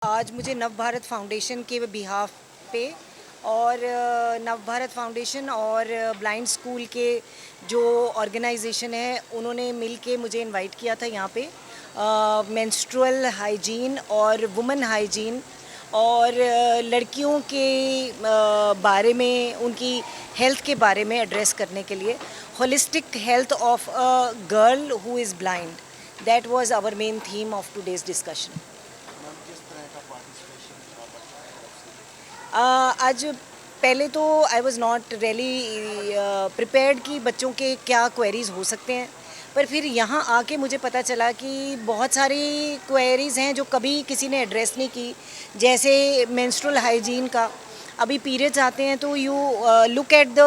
आज मुझे नव भारत फाउंडेशन के बिहाफ पे और नव भारत फाउंडेशन और ब्लाइंड स्कूल के जो ऑर्गेनाइजेशन है उन्होंने मिल के मुझे इनवाइट किया था यहाँ पे मेंस्ट्रुअल हाइजीन और वुमेन हाइजीन और लड़कियों के बारे में उनकी हेल्थ के बारे में एड्रेस करने के लिए holistic health of a girl who is blind that was our main theme of today's discussion. आज पहले तो I was not really prepared कि बच्चों के क्या क्वेरीज़ हो सकते हैं, पर फिर यहाँ आके मुझे पता चला कि बहुत सारी क्वेरीज़ हैं जो कभी किसी ने एड्रेस नहीं की, जैसे मेंस्ट्रुअल हाइजीन का। अभी पीरियड्स आते हैं तो you look at the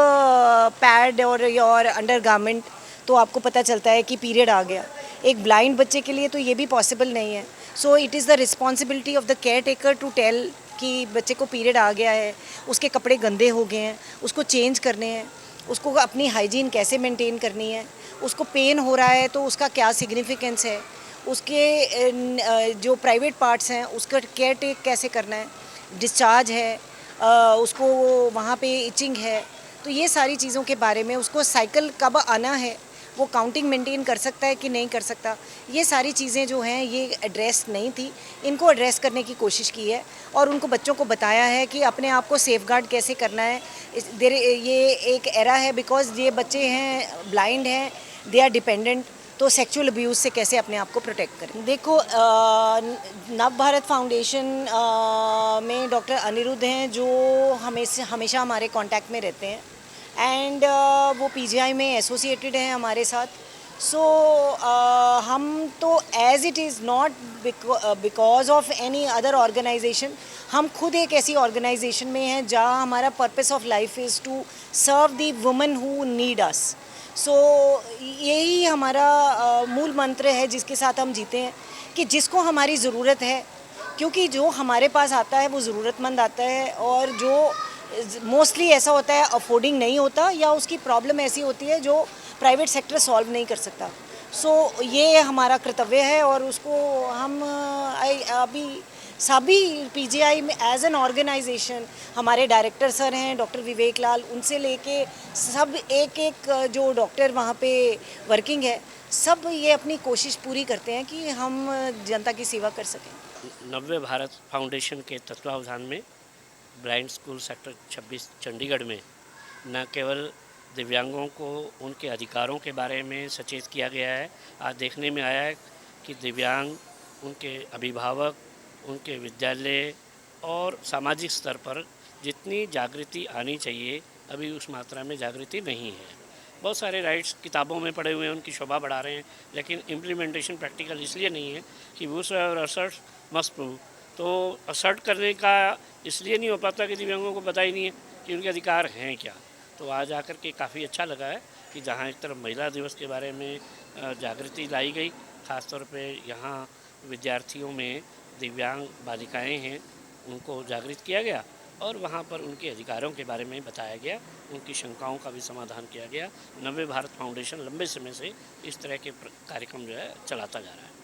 pad और योर अंडरगारमेंट तो आपको पता चलता है कि पीरियड आ गया। एक ब्लाइंड बच्चे के लिए तो ये भी पॉसिबल नहीं है। So it is the responsibility of the care taker to tell कि बच्चे को पीरियड आ गया है, उसके कपड़े गंदे हो गए हैं, उसको चेंज करने हैं, उसको अपनी हाइजीन कैसे मेंटेन करनी है, उसको पेन हो रहा है तो उसका क्या सिग्निफिकेंस है, उसके जो प्राइवेट पार्ट्स हैं उसका केयर टेक कैसे करना है, डिस्चार्ज है, उसको वहाँ पे इचिंग है, तो ये सारी चीज़ों के बारे में उसको साइकिल कब आना है, वो काउंटिंग मेंटेन कर सकता है कि नहीं कर सकता, ये सारी चीज़ें जो हैं ये एड्रेस नहीं थी। इनको एड्रेस करने की कोशिश की है और उनको बच्चों को बताया है कि अपने आप को सेफगार्ड कैसे करना है। ये एक एरा है बिकॉज ये बच्चे हैं ब्लाइंड हैं, दे आर डिपेंडेंट, तो सेक्सुअल अब्यूज़ से कैसे अपने आप को प्रोटेक्ट करें। देखो नव भारत फाउंडेशन में डॉक्टर अनिरुद्ध हैं जो हमेशा हमारे कांटेक्ट में रहते हैं एंड वो पीजीआई में एसोसिएटेड हैं हमारे साथ। सो हम तो as it is not because of any other organisation, हम खुद एक ऐसी ऑर्गेनाइजेशन में हैं जहाँ हमारा purpose of life is to serve the women who need us. So यही हमारा मूल मंत्र है जिसके साथ हम जीते हैं कि जिसको हमारी ज़रूरत है, क्योंकि जो हमारे पास आता है वो ज़रूरतमंद आता है और जो मोस्टली ऐसा होता है अफोर्डिंग नहीं होता या उसकी प्रॉब्लम ऐसी होती है जो प्राइवेट सेक्टर सॉल्व नहीं कर सकता। सो ये हमारा कर्तव्य है और उसको हम अभी सभी पीजीआई में एज एन ऑर्गेनाइजेशन, हमारे डायरेक्टर सर हैं डॉक्टर विवेक लाल, उनसे लेके सब एक एक जो डॉक्टर वहाँ पे वर्किंग है, सब ये अपनी कोशिश पूरी करते हैं कि हम जनता की सेवा कर सकें। नव्य भारत फाउंडेशन के तत्वावधान में ब्लाइंड स्कूल सेक्टर 26 चंडीगढ़ में न केवल दिव्यांगों को उनके अधिकारों के बारे में सचेत किया गया है। आज देखने में आया है कि दिव्यांग, उनके अभिभावक, उनके विद्यालय और सामाजिक स्तर पर जितनी जागृति आनी चाहिए अभी उस मात्रा में जागृति नहीं है। बहुत सारे राइट्स किताबों में पढ़े हुए हैं, उनकी शोभा बढ़ा रहे हैं, लेकिन इम्प्लीमेंटेशन प्रैक्टिकल इसलिए नहीं है कि वो असर्ट मस्ट प्रूव। तो असर्ट करने का इसलिए नहीं हो पाता कि दिव्यांगों को पता ही नहीं है कि उनके अधिकार हैं क्या। तो आज आकर के काफ़ी अच्छा लगा है कि जहाँ एक तरफ महिला दिवस के बारे में जागृति लाई गई, ख़ासतौर पे यहाँ विद्यार्थियों में दिव्यांग बालिकाएं हैं उनको जागृत किया गया और वहाँ पर उनके अधिकारों के बारे में बताया गया, उनकी शंकाओं का भी समाधान किया गया। नव्य भारत फाउंडेशन लंबे समय से इस तरह के कार्यक्रम जो है चलाता जा रहा है।